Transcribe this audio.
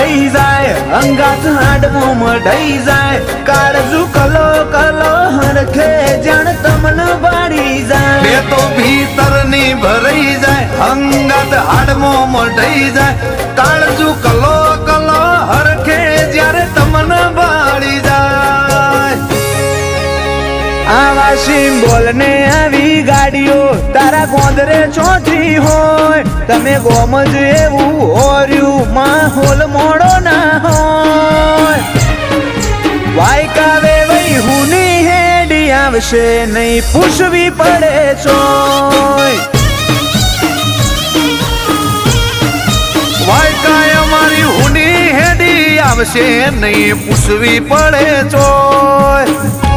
ભરાઈ જાય અંગાત હાડમો મઢાઈ જાય કાળજુ કલો કલો હરખે જાણ તમને બાળી જાય બે તો ભીતરની ભરાઈ જાય અંગાત હાડમો મઢાઈ જાય કાળજુ કલો કલો હરખે જ્યારે તમને બાળી જાય આવા સિમ્બોલ ને આવી ગાડીઓ તારા ગોંદરે ચોથી હોય તમે ગોમજ એવું હોર્યું માહોલ મોડો ના હોય વાયકાવે વઈ હુની હેડી આવશે નહીં પૂછવી પડે ચોય વાયકાય અમારી હુની હેડી આવશે નહીં પૂછવી પડે ચોય